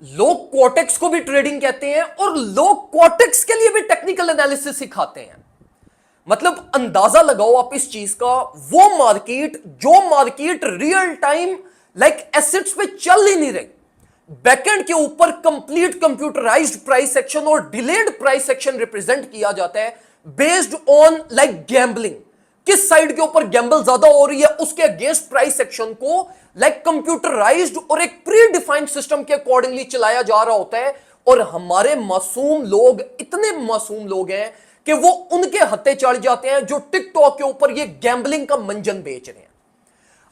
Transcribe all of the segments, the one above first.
लोग क्वार्टेक्स को भी ट्रेडिंग कहते हैं और लोग क्वार्टेक्स के लिए भी टेक्निकल एनालिसिस सिखाते हैं। मतलब अंदाजा लगाओ आप इस चीज का, वो मार्केट जो market real time like assets पे चल ही नहीं रही, बैकएंड के ऊपर कंप्लीट कंप्यूटराइज्ड प्राइस एक्शन और डिलेड प्राइस एक्शन रिप्रेजेंट किया जाता है बेस्ड ऑन लाइक गैम्बलिंग। किस साइड के ऊपर गैम्बल ज्यादा हो रही है उसके अगेंस्ट प्राइस एक्शन को लाइक कंप्यूटराइज्ड और एक प्री डिफाइंड सिस्टम के अकॉर्डिंगली चलाया जा रहा होता है। और हमारे मासूम लोग, इतने मासूम लोग हैं कि वो उनके हत्थे चढ़ जाते हैं जो टिकटॉक के ऊपर ये गैम्बलिंग का मंजन बेच रहे हैं।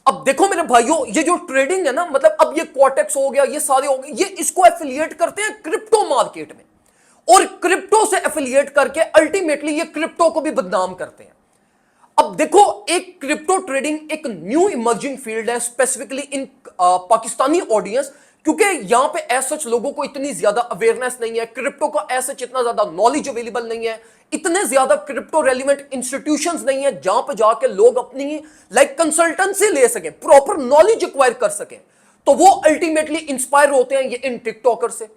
अब देखो मेरे भाइयों, ये जो ट्रेडिंग है ना, मतलब अब ये क्वार्टेक्स हो गया, ये सारे हो गए, ये इसको एफिलिएट करते हैं क्रिप्टो मार्केट में और क्रिप्टो से एफिलिएट करके अल्टीमेटली ये क्रिप्टो को भी बदनाम करते हैं। अब देखो, एक क्रिप्टो ट्रेडिंग एक न्यू इमर्जिंग फील्ड है स्पेसिफिकली इन पाकिस्तानी ऑडियंस, क्योंकि यहां पे एज सच लोगों को इतनी ज्यादा अवेयरनेस नहीं है, क्रिप्टो का एज सच इतना ज्यादा नॉलेज अवेलेबल नहीं है, इतने ज्यादा क्रिप्टो रेलिवेंट इंस्टीट्यूशंस नहीं है जहां पे जाके लोग अपनी लाइक कंसल्टेंसी ले सकें, प्रॉपर नॉलेज एक्वायर कर सकें। तो वो अल्टीमेटली इंस्पायर होते हैं ये इन टिकटॉकर से।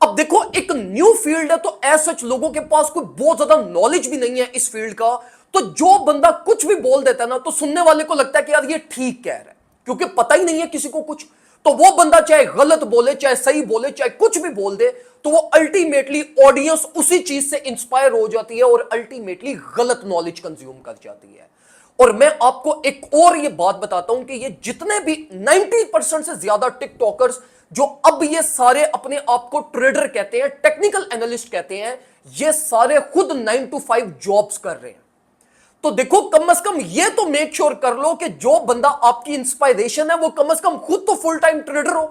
अब देखो, एक न्यू फील्ड है तो एज सच लोगों के पास कोई बहुत ज्यादा नॉलेज भी नहीं है इस फील्ड का, तो जो बंदा कुछ भी बोल देता है ना, तो सुनने वाले को लगता है कि यार ये ठीक कह रहा है, क्योंकि पता ही नहीं है किसी को कुछ। तो वो बंदा चाहे गलत बोले, चाहे सही बोले, चाहे कुछ भी बोल दे, तो वो अल्टीमेटली ऑडियंस उसी चीज से इंस्पायर हो जाती है और अल्टीमेटली गलत नॉलेज कंज्यूम कर जाती है। और मैं आपको एक और ये बात बताता हूं कि ये जितने भी 90% से ज्यादा टिकटॉकर्स जो अब ये सारे अपने आप को ट्रेडर कहते हैं, टेक्निकल एनालिस्ट कहते हैं, ये सारे खुद 9 to 5 जॉब्स कर रहे हैं। तो देखो, कम से कम ये तो मेक श्योर कर लो कि जो बंदा आपकी इंस्पायरेशन है वो कम से कम खुद तो फुल टाइम ट्रेडर हो।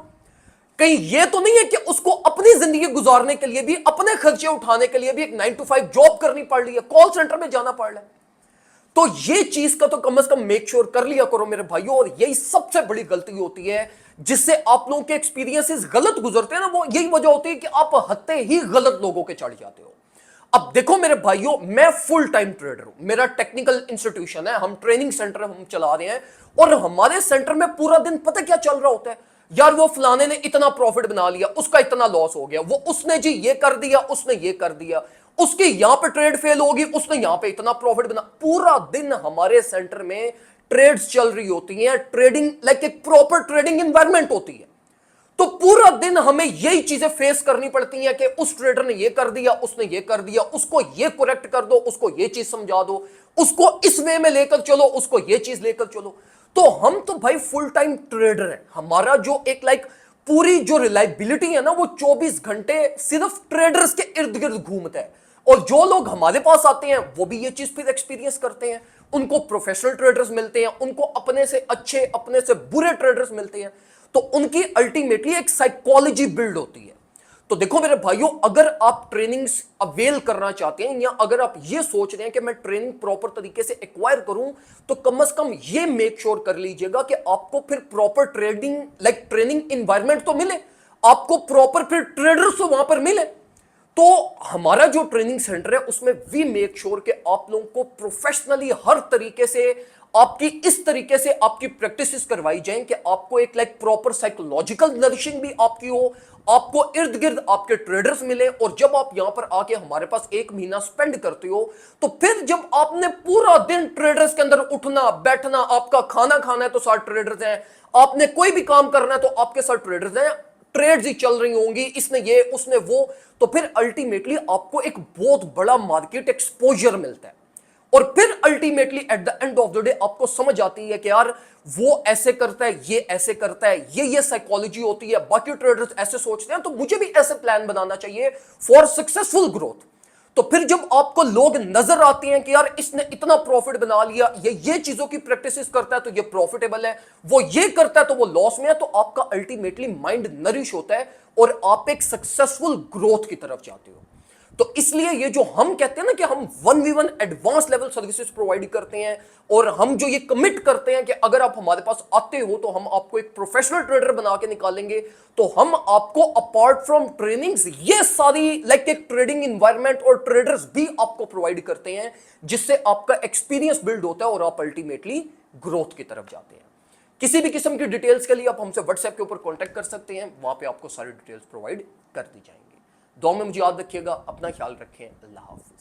कहीं ये तो नहीं है कि उसको अपनी जिंदगी गुजारने के लिए भी, अपने खर्चे उठाने के लिए भी एक 9 to 5 जॉब करनी पड़ रही है, कॉल सेंटर में जाना पड़ रहा है। तो ये चीज का तो कम से कम मेक श्योर कर लिया करो मेरे भाइयों। और यही सबसे बड़ी गलती होती है जिससे आप लोगों के एक्सपीरियंसेस गलत गुजरते हैं ना, वो यही वजह होती है कि आप हत्ते ही गलत लोगों के चढ़ जाते हो। अब देखो मेरे भाइयों, मैं फुल टाइम ट्रेडर हूं, मेरा टेक्निकल इंस्टीट्यूशन है, हम ट्रेनिंग सेंटर हम चला रहे हैं और हमारे सेंटर में पूरा दिन पता क्या चल रहा होता है, यार वो फलाने ने इतना प्रॉफिट बना लिया, उसका इतना लॉस हो गया, वो उसने जी ये कर दिया, उसने ये कर दिया, उसकी यहां पे ट्रेड फेल होगी, उसने यहां पे इतना प्रॉफिट बना। पूरा दिन हमारे सेंटर में ट्रेड्स चल रही होती हैं, ट्रेडिंग लाइक एक प्रॉपर ट्रेडिंग एनवायरनमेंट होती है। तो पूरा दिन हमें यही चीजें फेस करनी पड़ती हैं कि उस ट्रेडर ने ये कर दिया, उसने ये कर दिया, उसको ये करेक्ट कर दो, उसको ये चीज समझा दो, उसको इस वे में लेकर चलो, उसको ये चीज लेकर चलो। तो हम तो भाई फुल टाइम ट्रेडर हैं, हमारा जो एक लाइक पूरी जो रिलायबिलिटी है ना, वो 24 घंटे सिर्फ ट्रेडर्स के इर्द गिर्द घूमता है। और जो लोग हमारे पास आते हैं वो भी ये चीज फिर एक्सपीरियंस करते हैं, उनको प्रोफेशनल ट्रेडर्स मिलते हैं, उनको अपने से अच्छे, अपने से बुरे ट्रेडर्स मिलते हैं, तो उनकी अल्टीमेटली एक साइकोलॉजी बिल्ड होती है। तो देखो मेरे भाइयों, अगर आप ट्रेनिंग्स अवेल करना चाहते हैं या अगर आप ये सोच रहे हैं कि मैं ट्रेनिंग प्रॉपर तरीके से एक्वायर करूं, तो कम से कम ये मेक श्योर कर लीजिएगा कि आपको फिर proper trading like training environment तो मिले, आपको प्रॉपर फिर ट्रेडर्स तो वहां पर मिले। तो हमारा जो ट्रेनिंग सेंटर है उसमें वी मेक श्योर कि आप लोगों को प्रोफेशनली हर तरीके से आपकी इस तरीके से आपकी प्रैक्टिसेस करवाई जाएं कि आपको एक लाइक प्रॉपर साइकोलॉजिकल नरिशिंग भी आपकी हो, आपको इर्द गिर्द आपके ट्रेडर्स मिले। और जब आप यहां पर आके हमारे पास 1 महीना स्पेंड करते हो, तो फिर जब आपने पूरा दिन ट्रेडर्स के अंदर उठना बैठना, आपका खाना खाना है तो साथ ट्रेडर्स हैं, आपने कोई भी काम करना है तो आपके साथ ट्रेडर्स हैं, ट्रेड्स ही चल रही होंगी, इसने ये उसने वो, तो फिर अल्टीमेटली आपको एक बहुत बड़ा मार्केट एक्सपोजर मिलता है। और फिर ultimately at the end of the day आपको समझ आती है कि यार वो ऐसे करता है, ये ऐसे करता है, ये साइकोलॉजी होती है, बाकी ट्रेडर्स ऐसे सोचते हैं, तो मुझे भी ऐसे प्लान बनाना चाहिए फॉर सक्सेसफुल ग्रोथ। तो फिर जब आपको लोग नजर आते हैं कि यार इसने इतना प्रॉफिट बना लिया, ये चीजों की प्रैक्टिस करता है तो ये प्रॉफिटेबल है, वो ये करता है तो वो लॉस में है, तो आपका अल्टीमेटली माइंड नरिश होता है और आप एक सक्सेसफुल ग्रोथ की तरफ जाते हो। तो इसलिए ये जो हम कहते हैं ना कि हम 1v1 advance level services provide करते हैं, और हम जो ये कमिट करते हैं कि अगर आप हमारे पास आते हो तो हम आपको एक प्रोफेशनल ट्रेडर बना के निकालेंगे, तो हम आपको अपार्ट फ्रॉम ट्रेनिंग्स ये सारी लाइक एक ट्रेडिंग इन्वायरमेंट और ट्रेडर्स भी आपको प्रोवाइड करते हैं, जिससे आपका एक्सपीरियंस बिल्ड होता है और आप अल्टीमेटली ग्रोथ की तरफ जाते हैं। किसी भी किस्म की डिटेल्स के लिए आप हमसे व्हाट्सएप के ऊपर कांटेक्ट कर सकते हैं, वहां पे आपको सारी डिटेल्स प्रोवाइड कर दी जाएंगी। दुआ में मुझे याद रखिएगा, अपना ख्याल रखें, अल्लाह हाफिज।